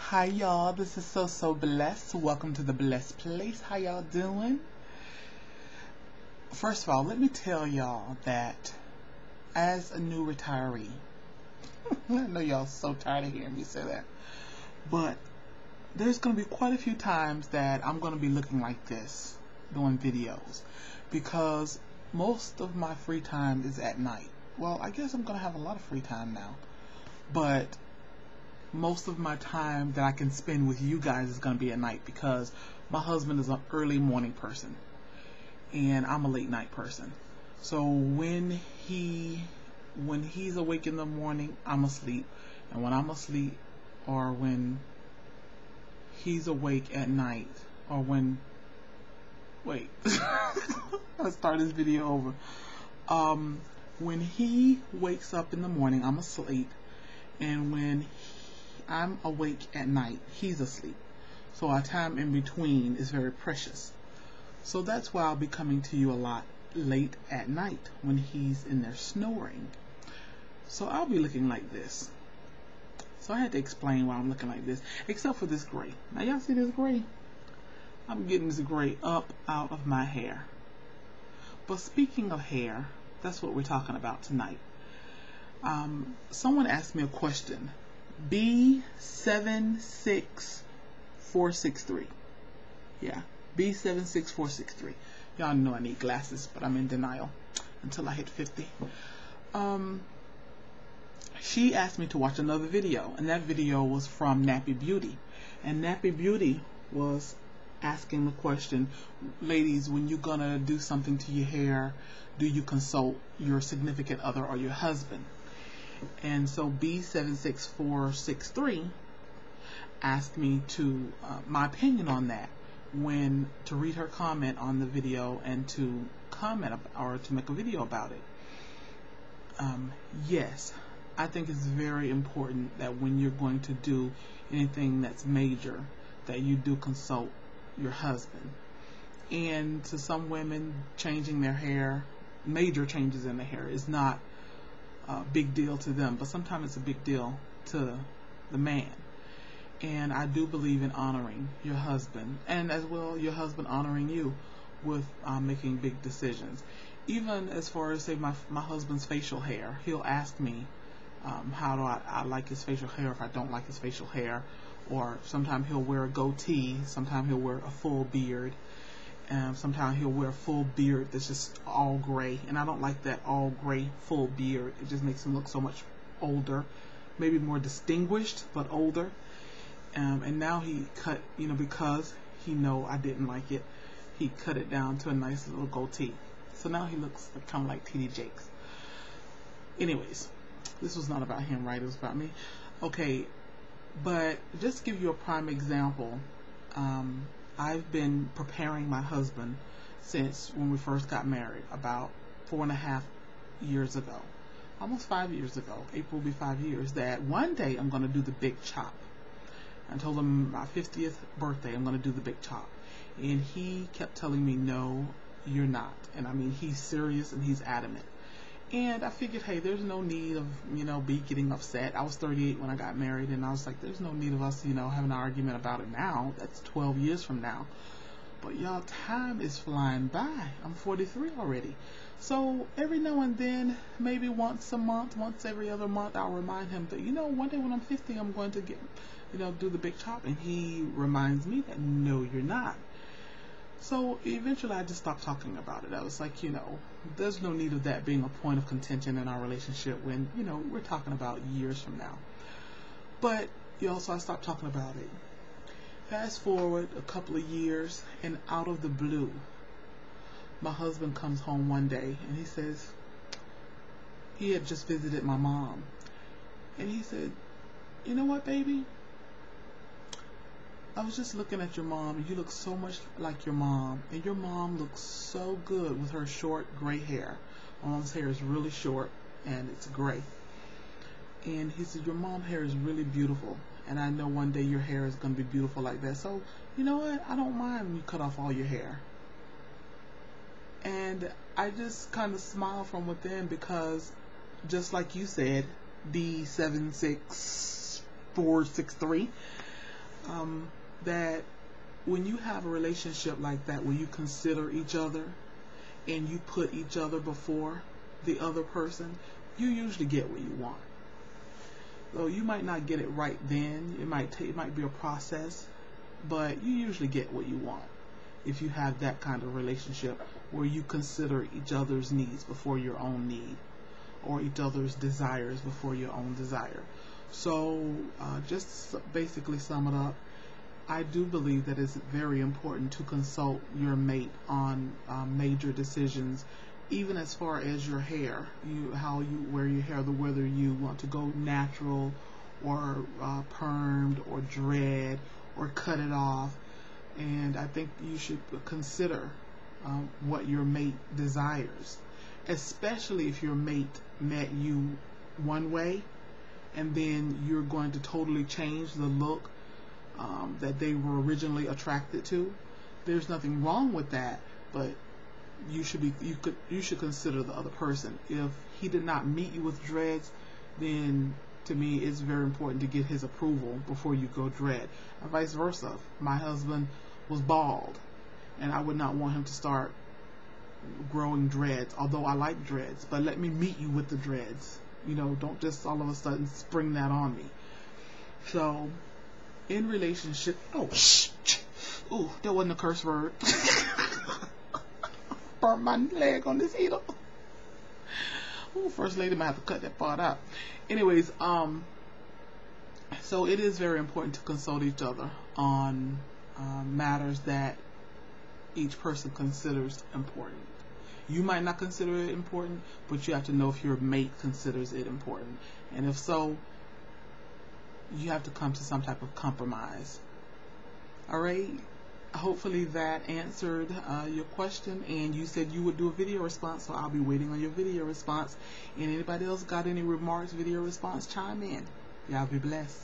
Hi y'all, this is So Blessed. Welcome to the Blessed Place. How y'all doing? First of all, let me tell y'all that as a new retiree, I know y'all so tired of hearing me say that, but there's going to be quite a few times that I'm going to be looking like this, doing videos, because most of my free time is at night. Well, I guess I'm going to have a lot of free time now, but most of my time that I can spend with you guys is going to be at night because my husband is an early morning person and I'm a late night person. So when he's awake in the morning, I'm asleep, and when I'm asleep, or when he's awake at night, or when let's start this video over. When he wakes up in the morning, I'm asleep, and when I'm awake at night, he's asleep. So our time in between is very precious. So that's why I'll be coming to you a lot late at night when he's in there snoring. So I'll be looking like this. So I had to explain why I'm looking like this, except for this gray. Now y'all see this gray? I'm getting this gray up out of my hair. But speaking of hair, that's what we're talking about tonight. Someone asked me a question. B76463. Yeah, B76463. Y'all know I need glasses, but I'm in denial until I hit 50. She asked me to watch another video, and that video was from Nappy Beauty. And Nappy Beauty was asking the question, ladies, when you're gonna do something to your hair, do you consult your significant other or your husband? And so B76463 asked me to my opinion on that, to read her comment on the video and to comment or to make a video about it. Yes, I think it's very important that when you're going to do anything that's major, that you do consult your husband. And to some women, changing their hair, major changes in the hair, is not a big deal to them, but sometimes it's a big deal to the man. And I do believe in honoring your husband, and as well your husband honoring you with making big decisions. Even as far as, say, my husband's facial hair, he'll ask me how do I like his facial hair, if I don't like his facial hair, or sometimes he'll wear a goatee, sometimes he'll wear a full beard, and sometimes he'll wear a full beard that's just all gray, and I don't like that all gray full beard. It just makes him look so much older, maybe more distinguished, but older. And now he cut, because he know I didn't like it, he cut it down to a nice little goatee. So now he looks kind of like T.D. Jakes. Anyways, this was not about him, right? It was about me. Okay, but just to give you a prime example, I've been preparing my husband since when we first got married, about 4.5 years ago, almost 5 years ago. April will be 5 years, that one day I'm going to do the big chop. I told him my 50th birthday I'm going to do the big chop, and he kept telling me, no, you're not. And I mean, he's serious and he's adamant. And I figured, hey, there's no need of, be getting upset. I was 38 when I got married, and I was like, there's no need of us, having an argument about it now. That's 12 years from now. But y'all, time is flying by. I'm 43 already. So every now and then, maybe once a month, once every other month, I'll remind him that, one day when I'm 50, I'm going to get, do the big chop. And he reminds me that, no, you're not. So eventually I just stopped talking about it. I was like, there's no need of that being a point of contention in our relationship when, we're talking about years from now. But, so I stopped talking about it. Fast forward a couple of years, and out of the blue, my husband comes home one day and he says, he had just visited my mom. And he said, you know what, baby? I was just looking at your mom, and you look so much like your mom. And your mom looks so good with her short gray hair. My mom's hair is really short, and it's gray. And he said, your mom's hair is really beautiful. And I know one day your hair is going to be beautiful like that. So, you know what? I don't mind when you cut off all your hair. And I just kind of smiled from within because, just like you said, B76463, that when you have a relationship like that, where you consider each other and you put each other before the other person, you usually get what you want. So you might not get it right then. It might be a process, but you usually get what you want if you have that kind of relationship where you consider each other's needs before your own need, or each other's desires before your own desire. So just basically sum it up, I do believe that it's very important to consult your mate on major decisions, even as far as your hair, how you wear your hair, whether you want to go natural or permed or dread or cut it off. And I think you should consider what your mate desires, especially if your mate met you one way and then you're going to totally change the look that they were originally attracted to. There's nothing wrong with that, but you should consider the other person. If he did not meet you with dreads, then to me it's very important to get his approval before you go dread, and vice versa. My husband was bald, and I would not want him to start growing dreads, although I like dreads, but let me meet you with the dreads. Don't just all of a sudden spring that on me. So in relationship, ooh, that wasn't a curse word. Burnt my leg on this heater. Ooh, First Lady might have to cut that part out. Anyways, so it is very important to consult each other on matters that each person considers important. You might not consider it important, but you have to know if your mate considers it important. And if so, you have to come to some type of compromise. Alright? Hopefully that answered your question, and you said you would do a video response, so I'll be waiting on your video response. And anybody else got any remarks, video response, chime in. Y'all be blessed.